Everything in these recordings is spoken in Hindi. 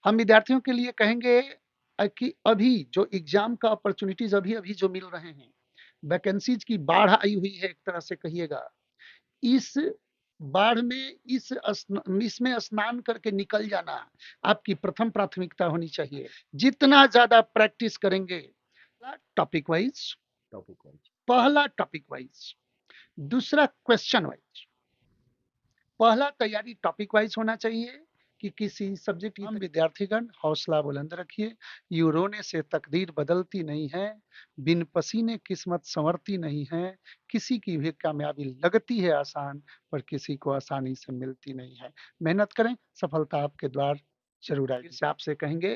हम विद्यार्थियों के लिए कहेंगे कि अभी जो एग्जाम का अपॉर्चुनिटीज अभी अभी जो मिल रहे हैं, वैकेंसीज की बाढ़ आई हुई है, एक तरह से कहिएगा। इस बाढ़ में इसमें स्नान करके निकल जाना आपकी प्रथम प्राथमिकता होनी चाहिए। जितना ज्यादा प्रैक्टिस करेंगे, टॉपिक वाइज, टॉपिक वाइज। पहला टॉपिक वाइज, दूसरा क्वेश्चन वाइज। पहला तैयारी टॉपिक वाइज होना चाहिए कि किसी सब्जेक्ट की। हम विद्यार्थीगण हौसला बुलंद रखिए। यूं रोने से तकदीर बदलती नहीं है, बिन पसीने किस्मत संवरती नहीं है, किसी की भी कामयाबी लगती है आसान, पर किसी को आसानी से मिलती नहीं है। मेहनत करें, सफलता आपके द्वार जरूर आएगी। से आपसे कहेंगे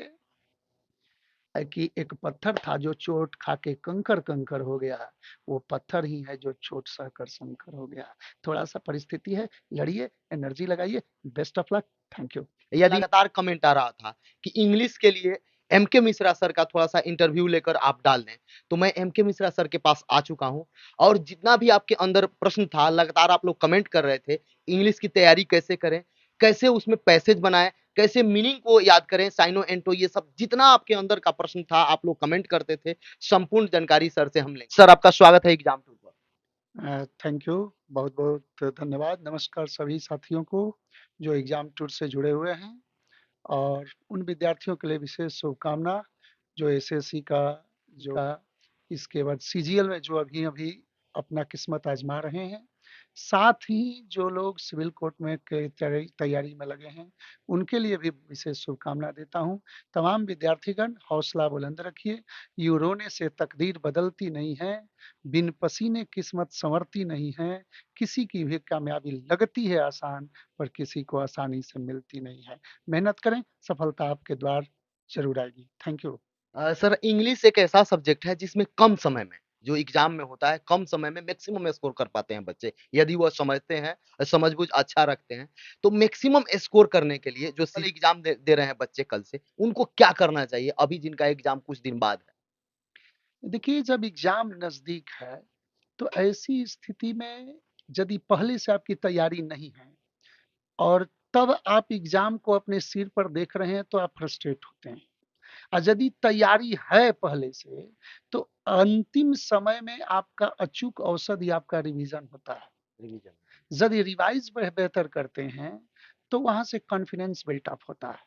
कि एक पत्थर था जो चोट खा के कंकर कंकर हो गया, वो पत्थर ही है जो चोट सहकर शंकर हो गया। थोड़ा सा परिस्थिति है, लड़िए, एनर्जी लगाइए। Best of luck. Thank you. यदि लगातार कमेंट आ रहा था कि इंग्लिश के लिए एमके मिश्रा सर का थोड़ा सा इंटरव्यू लेकर आप डाल दें, तो मैं एमके मिश्रा सर के पास आ चुका हूं। और जितना भी आपके अंदर प्रश्न था, लगातार आप लोग कमेंट कर रहे थे इंग्लिश की तैयारी कैसे करें, कैसे उसमें पैसेज बनाए, कैसे मीनिंग को याद करें, साइनो एंटो, ये सब जितना आपके अंदर का प्रश्न था आप लोग कमेंट करते थे, संपूर्ण जानकारी सर से हम लेंगे। सर आपका स्वागत है एग्जाम टूर पर। थैंक यू, बहुत बहुत धन्यवाद। नमस्कार सभी साथियों को जो एग्जाम टूर से जुड़े हुए हैं, और उन विद्यार्थियों के लिए विशेष शुभकामना जो एसएससी का इसके बाद सीजीएल में जो अभी अभी अपना किस्मत आजमा रहे हैं। साथ ही जो लोग सिविल कोर्ट में के तैयारी में लगे हैं, उनके लिए भी विशेष शुभकामना देता हूं। तमाम विद्यार्थीगण हौसला बुलंद रखिए। यूं रोने से तकदीर बदलती नहीं है, बिन पसीने किस्मत संवरती नहीं है, किसी की भी कामयाबी लगती है आसान, पर किसी को आसानी से मिलती नहीं है। मेहनत करें, सफलता आपके द्वार जरूर आएगी। Thank you. सर इंग्लिश एक ऐसा सब्जेक्ट है जिसमें कम समय में, जो एग्जाम में होता है, कम समय में मैक्सिमम स्कोर कर पाते हैं बच्चे, यदि वो समझते हैं, समझबूझ अच्छा रखते हैं। तो मैक्सिमम स्कोर करने के लिए जो कल एग्जाम दे रहे हैं बच्चे कल से, उनको क्या करना चाहिए अभी जिनका एग्जाम कुछ दिन बाद है? देखिए, जब एग्जाम नजदीक है तो ऐसी स्थिति में यदि पहले से आपकी तैयारी नहीं है और तब आप एग्जाम को अपने सिर पर देख रहे हैं, तो आप फ्रस्ट्रेट होते हैं। और यदि तैयारी है पहले से, तो अंतिम समय में आपका अचूक औसत या आपका रिवीजन होता है। रिवीजन। यदि रिवाइज बेहतर करते हैं, तो वहां से कॉन्फिडेंस बिल्ट अप होता है,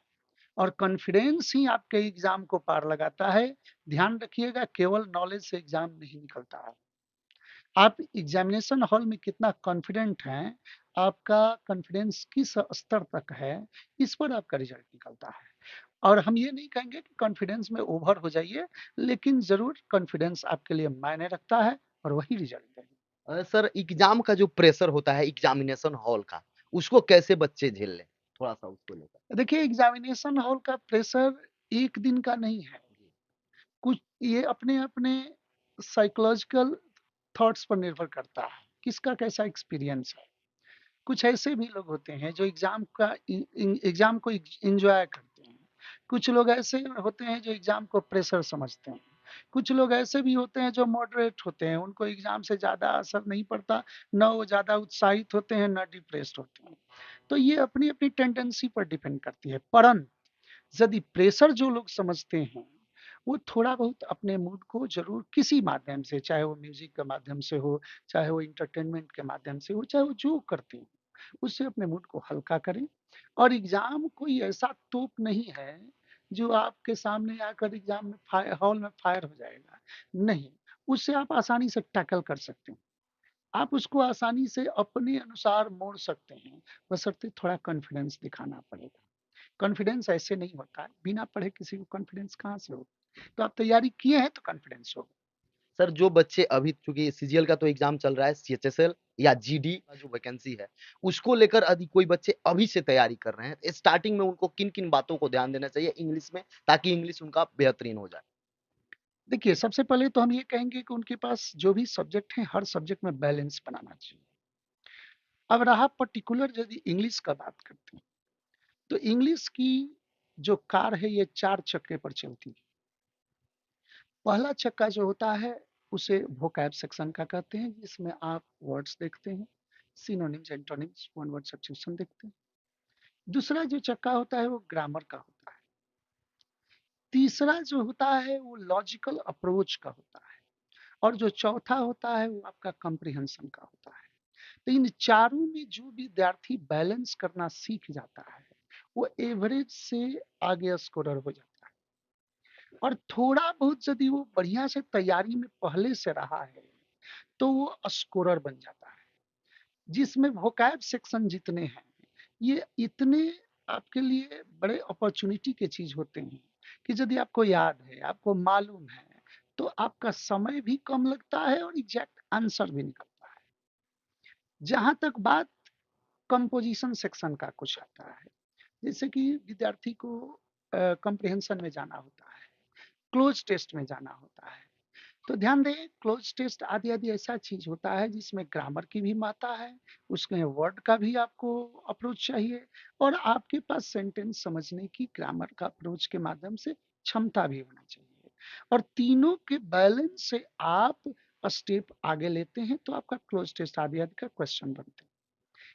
और कॉन्फिडेंस ही आपके एग्जाम को पार लगाता है। ध्यान रखिएगा, केवल नॉलेज से एग्जाम नहीं निकलता है। आप एग्जामिनेशन हॉल में कितना कॉन्फिडेंट हैं, आपका कॉन्फिडेंस किस स्तर तक है, इस पर आपका रिजल्ट निकलता है। और हम ये नहीं कहेंगे कि कॉन्फिडेंस में ओवर हो जाइए, लेकिन जरूर कॉन्फिडेंस आपके लिए मायने रखता है, और वही रिजल्ट देगा। सर एग्जाम का जो प्रेशर होता है एग्जामिनेशन हॉल का, उसको कैसे बच्चे झेल लें, थोड़ा सा उसको लेकर। देखिए, एग्जामिनेशन हॉल का प्रेशर एक दिन का नहीं है। कुछ ये अपने अपने साइकोलॉजिकल थॉट्स पर निर्भर करता है, किसका कैसा एक्सपीरियंस है। कुछ ऐसे भी लोग होते हैं जो एग्जाम को एंजॉय करते हैं। कुछ लोग ऐसे होते हैं जो एग्जाम को प्रेशर समझते हैं। कुछ लोग ऐसे भी होते हैं जो मॉडरेट होते हैं, उनको एग्जाम से ज्यादा असर नहीं पड़ता, न वो ज्यादा उत्साहित होते हैं, न डिप्रेस्ड होते हैं। तो ये अपनी अपनी टेंडेंसी पर डिपेंड करती है। परंतु यदि प्रेशर जो लोग समझते हैं, वो थोड़ा बहुत अपने मूड को जरूर किसी माध्यम से, चाहे वो म्यूजिक के माध्यम से हो, चाहे वो इंटरटेनमेंट के माध्यम से हो, चाहे वो जो करते हैं, उससे अपने मूड को हल्का करें। और एग्जाम कोई ऐसा तोप नहीं है जो आपके सामने आकर एग्जाम में हॉल में फायर हो जाएगा। नहीं, उससे आप आसानी से टैकल कर सकते हैं। आप उसको आसानी से अपने अनुसार मोड़ सकते हैं, बशर्ते थोड़ा कॉन्फिडेंस दिखाना पड़ेगा। कॉन्फिडेंस ऐसे नहीं होता है, बिना पढ़े किसी को कॉन्फिडेंस कहाँ से हो। तो आप तैयारी किए हैं तो कॉन्फिडेंस होगा। सर जो बच्चे अभी, चूंकि सीजीएल का तो एग्जाम चल रहा है, सीएचएसएल या जीडी का जो वैकेंसी है, उसको लेकर यदि कोई बच्चे अभी से तैयारी कर रहे हैं, स्टार्टिंग में उनको किन किन बातों को ध्यान देना चाहिए इंग्लिश में, ताकि इंग्लिश उनका बेहतरीन हो जाए? देखिए, सबसे पहले तो हम ये कहेंगे कि उनके पास जो भी सब्जेक्ट है, हर सब्जेक्ट में बैलेंस बनाना चाहिए। अब रहा पर्टिकुलर यदि इंग्लिश का बात करते हैं, तो इंग्लिश की जो कार है, ये 4 चक्के पर चलती है। पहला चक्का जो होता है, उसे वोकैब सेक्शन का कहते हैं, जिसमें आप वर्ड्स देखते हैं, synonyms, antonyms, one word substitution देखते हैं। दूसरा जो चक्का होता है, वो ग्रामर का होता है। तीसरा जो होता है वो लॉजिकल अप्रोच का होता है, और जो चौथा होता है वो आपका कॉम्प्रिहेंशन का होता है। तो इन चारों में जो विद्यार्थी बैलेंस करना सीख जाता है वो एवरेज से आगे स्कोरर हो जाता है। और थोड़ा बहुत यदि वो बढ़िया से तैयारी में पहले से रहा है तो वो स्कोरर बन जाता है, जिसमें वोकैब सेक्शन जितने हैं ये इतने आपके लिए बड़े अपॉर्चुनिटी के चीज होते हैं कि यदि आपको याद है, आपको मालूम है, तो आपका समय भी कम लगता है और एग्जैक्ट आंसर भी निकलता है। जहां तक बात कंपोजिशन सेक्शन का कुछ आता है, जैसे कि विद्यार्थी को कंप्रिहेंशन में जाना होता है, क्लोज टेस्ट में जाना होता है, तो ध्यान दें क्लोज टेस्ट आदि आदि ऐसा चीज होता है जिसमें ग्रामर की भी मात्रा है, उसमें वर्ड का भी आपको अप्रोच चाहिए, और आपके पास सेंटेंस समझने की ग्रामर का अप्रोच के माध्यम से क्षमता भी होना चाहिए। और तीनों के बैलेंस से आप स्टेप आगे लेते हैं तो आपका क्लोज टेस्ट आदि आदि का क्वेश्चन बनते हैं।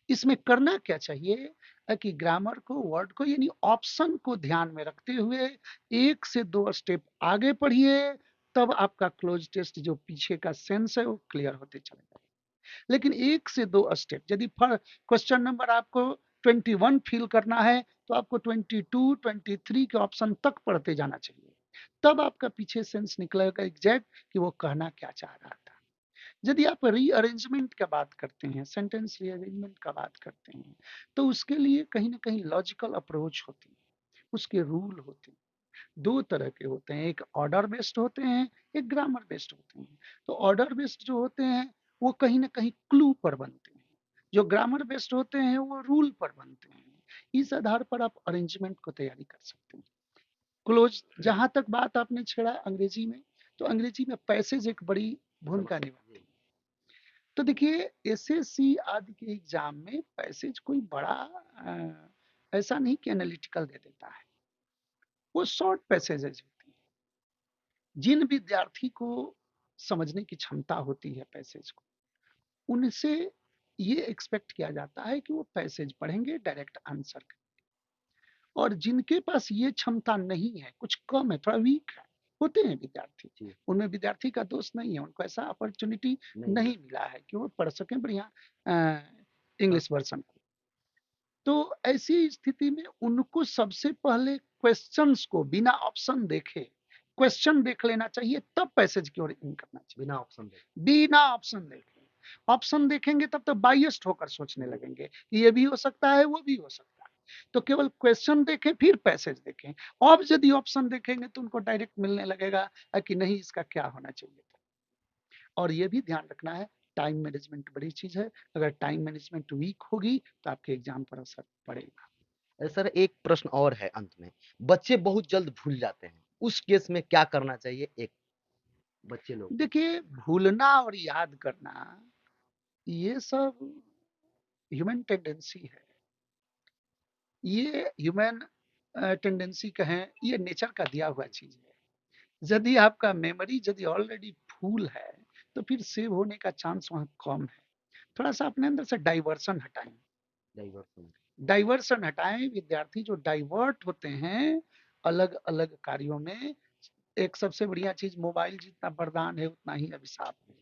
इसमें करना क्या चाहिए कि ग्रामर को, वर्ड को, यानी ऑप्शन को ध्यान में रखते हुए 1 से 2 स्टेप आगे पढ़िए, तब आपका क्लोज टेस्ट जो पीछे का सेंस है वो क्लियर होते चले जाएगा। लेकिन 1 से 2 स्टेप, यदि क्वेश्चन नंबर आपको 21 फिल करना है तो आपको 22, 23 के ऑप्शन तक पढ़ते जाना चाहिए, तब आपका पीछे सेंस निकलेगा एग्जैक्ट कि वो कहना क्या चाह रहा था। यदि आप रीअरेंजमेंट का बात करते हैं, सेंटेंस रीअरेंजमेंट का बात करते हैं, तो उसके लिए कहीं ना कहीं लॉजिकल अप्रोच होती है, उसके रूल होते हैं। दो तरह के होते हैं, एक ऑर्डर बेस्ड होते हैं, एक ग्रामर बेस्ड होते हैं। तो ऑर्डर बेस्ड जो होते हैं वो कहीं ना कहीं क्लू पर बनते हैं, जो ग्रामर बेस्ड होते हैं वो रूल पर बनते हैं। इस आधार पर आप अरेंजमेंट को तैयारी कर सकते हैं। क्लोज, जहां तक बात आपने छेड़ा अंग्रेजी में, तो अंग्रेजी में पैसेज एक बड़ी भूमिका निभाती है। तो देखिए एसएससी आदि के एग्जाम में पैसेज कोई बड़ा ऐसा नहीं कि एनालिटिकल दे देता है, वो शॉर्ट पैसेजेस होती हैं। जिन विद्यार्थी को समझने की क्षमता होती है पैसेज को, उनसे ये एक्सपेक्ट किया जाता है कि वो पैसेज पढ़ेंगे, डायरेक्ट आंसर करेंगे। और जिनके पास ये क्षमता नहीं है, कुछ कम है, थोड़ा वीक है, होते हैं विद्यार्थी, उनमें विद्यार्थी का दोष नहीं है, उनको ऐसा अपॉर्चुनिटी नहीं मिला है कि वो पढ़ सकें बढ़िया इंग्लिश वर्जन को। तो ऐसी स्थिति में उनको सबसे पहले क्वेश्चंस को बिना ऑप्शन देखे क्वेश्चन देख लेना चाहिए, तब पैसेज की ओर इन करना चाहिए। बिना ऑप्शन देखे, ऑप्शन देखेंगे तब तो बायस्ड होकर सोचने लगेंगे कि ये भी हो सकता है, वो भी हो सकता है। तो केवल क्वेश्चन देखें फिर पैसेज देखें। अब यदि ऑप्शन देखेंगे तो उनको डायरेक्ट मिलने लगेगा कि नहीं इसका क्या होना चाहिए था। और ये भी ध्यान रखना है, टाइम मैनेजमेंट बड़ी चीज है, अगर टाइम मैनेजमेंट वीक होगी तो आपके एग्जाम पर असर पड़ेगा। सर एक प्रश्न और है अंत में, बच्चे बहुत जल्द भूल जाते हैं, उस केस में क्या करना चाहिए एक बच्चे लोग? देखिए भूलना और याद करना ये सब ह्यूमन टेंडेंसी है, ये ह्यूमन टेंडेंसी कहें, ये नेचर का दिया हुआ चीज है। यदि आपका मेमोरी यदि ऑलरेडी फुल है तो फिर सेव होने का चांस वहां कम है। थोड़ा सा अपने अंदर से डाइवर्सन हटाएं, डाइवर्सन हटाएं। विद्यार्थी जो डाइवर्ट होते हैं अलग अलग कार्यों में, एक सबसे बढ़िया चीज, मोबाइल जितना वरदान है उतना ही अभिशाप है।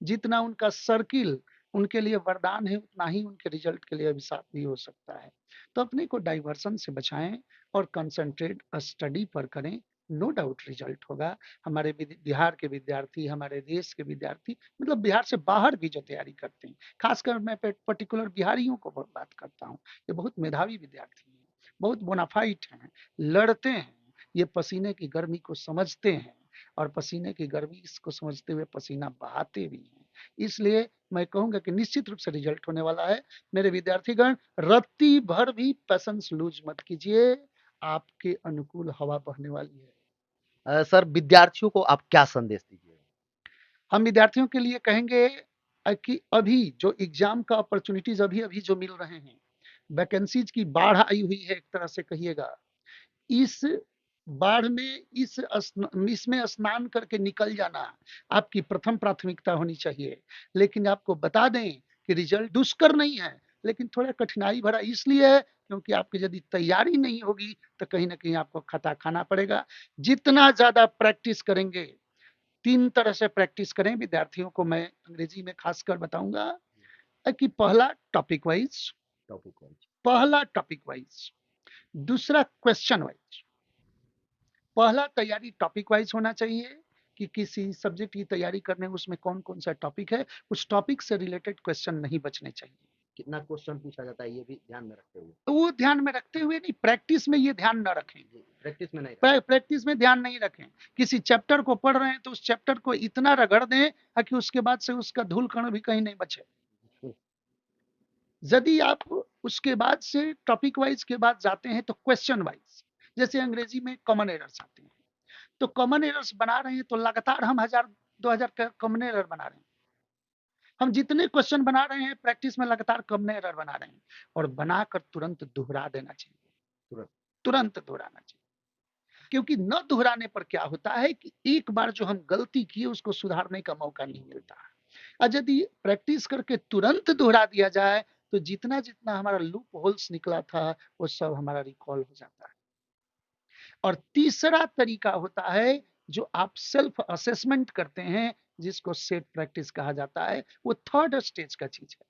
जितना उनका सर्किल उनके लिए वरदान है उतना ही उनके रिजल्ट के लिए अभिशाप भी हो सकता है। तो अपने को डाइवर्सन से बचाएं और कंसंट्रेट स्टडी पर करें, नो डाउट रिजल्ट होगा। हमारे बिहार के विद्यार्थी, हमारे देश के विद्यार्थी, मतलब बिहार से बाहर भी जो तैयारी करते हैं, खासकर मैं पर्टिकुलर बिहारियों को बात करता हूँ, ये बहुत मेधावी विद्यार्थी हैं, बहुत बोनाफाइट हैं, लड़ते हैं, ये पसीने की गर्मी को समझते हैं और पसीने की गर्मी को समझते हुए पसीना बहाते भी हैं। इसलिए मैं कहूंगा कि निश्चित रूप से रिजल्ट होने वाला है। मेरे विद्यार्थीगण रत्ती भर भी पैशंस लूज मत कीजिए, आपके अनुकूल हवा बहने वाली है। सर विद्यार्थियों को आप क्या संदेश दीजिएगा? हम विद्यार्थियों के लिए कहेंगे कि अभी जो एग्जाम का अपॉर्चुनिटीज अभी अभी जो मिल रहे हैं, वैकेंसीज की बाढ़ आई हुई है एक तरह से कहिएगा, इस बाढ़ में इसमें स्नान करके निकल जाना आपकी प्रथम प्राथमिकता होनी चाहिए। लेकिन आपको बता दें कि रिजल्ट दुष्कर नहीं है, लेकिन थोड़ा कठिनाई भरा इसलिए है क्योंकि आपकी यदि तैयारी नहीं होगी तो कहीं न कहीं आपको खता खाना पड़ेगा। जितना ज़्यादा प्रैक्टिस करेंगे, 3 तरह से प्रैक्टिस करें, विद्यार्थियों को मैं अंग्रेजी में खासकर बताऊँगा कि पहला टॉपिक वाइज़, दूसरा क्वेश्चन वाइज़। पहला तैयारी टॉपिक वाइज़ होना चाहिए कि किसी सब्जेक्ट की तैयारी करने में उसमें कौन-कौन सा टॉपिक है, उस टॉपिक से रिलेटेड क्वेश्चन नहीं बचने चाहिए। कितना क्वेश्चन पूछा जाता है ये भी ध्यान में रखते हुए। तो वो ध्यान में रखते हुए नहीं, प्रैक्टिस में ये ध्यान न रखें। जी, प्रैक्टिस में नहीं प्रैक्टिस में ध्यान नहीं रखें। किसी चैप्टर को पढ़ रहे हैं तो उस चैप्टर को इतना रगड़ दें कि उसके बाद से उसका धूल कण भी कहीं नहीं बचे। यदि आप उसके बाद से टॉपिक वाइज के बाद जाते हैं तो क्वेश्चन वाइज, जैसे अंग्रेजी में कॉमन एरर्स आते हैं, तो कॉमन एरर्स बना रहे हैं तो लगातार हम 1000-2000 का कॉमन एरर बना रहे हैं। हम जितने क्वेश्चन बना रहे हैं प्रैक्टिस में लगातार कॉमन एरर बना रहे हैं, और बनाकर तुरंत दोहरा देना चाहिए, तुरंत दोहराना चाहिए। क्योंकि न दोहराने पर क्या होता है कि एक बार जो हम गलती किए उसको सुधारने का मौका नहीं मिलता है। और यदि प्रैक्टिस करके तुरंत दोहरा दिया जाए तो जितना जितना हमारा लूप होल्स निकला था वो सब हमारा रिकॉल हो जाता है। और तीसरा तरीका होता है जो आप सेल्फ असेसमेंट करते हैं, जिसको सेट प्रैक्टिस कहा जाता है, वो थर्ड स्टेज का चीज है।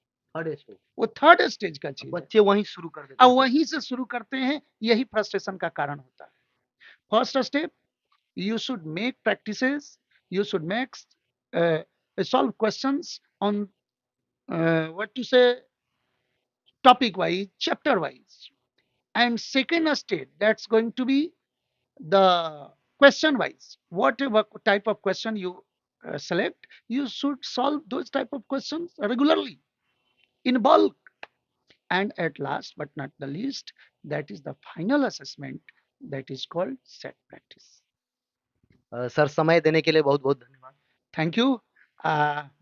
वो थर्ड स्टेज का चीज है। बच्चे वहीं शुरू कर देते अब हैं। वहीं से शुरू करते हैं, यही फ्रस्ट्रेशन का कारण होता है। First step, you should make practices, you should make solve questions on what to say, topic wise, chapter wise. And second stage, that's going to be the question wise. Whatever type of question you select, you should solve those type of questions regularly in bulk. And at last but not the least, that is the final assessment, that is called set practice. Sir समय देने के लिए बहुत-बहुत धन्यवाद। Thank you.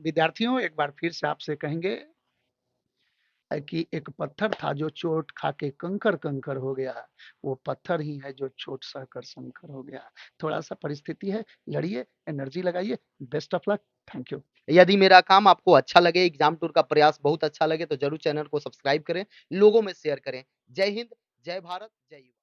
विद्यार्थियों, एक बार फिर से आपसे कहेंगे कि एक पत्थर था जो चोट खा के कंकर हो गया, वो पत्थर ही है जो चोट सहकर शंकर हो गया। थोड़ा सा परिस्थिति है, लड़िए, एनर्जी लगाइए। Best of luck. Thank you. यदि मेरा काम आपको अच्छा लगे, एग्जाम टूर का प्रयास बहुत अच्छा लगे तो जरूर चैनल को सब्सक्राइब करें, लोगों में शेयर करें। जय हिंद, जय भारत, जय युवा।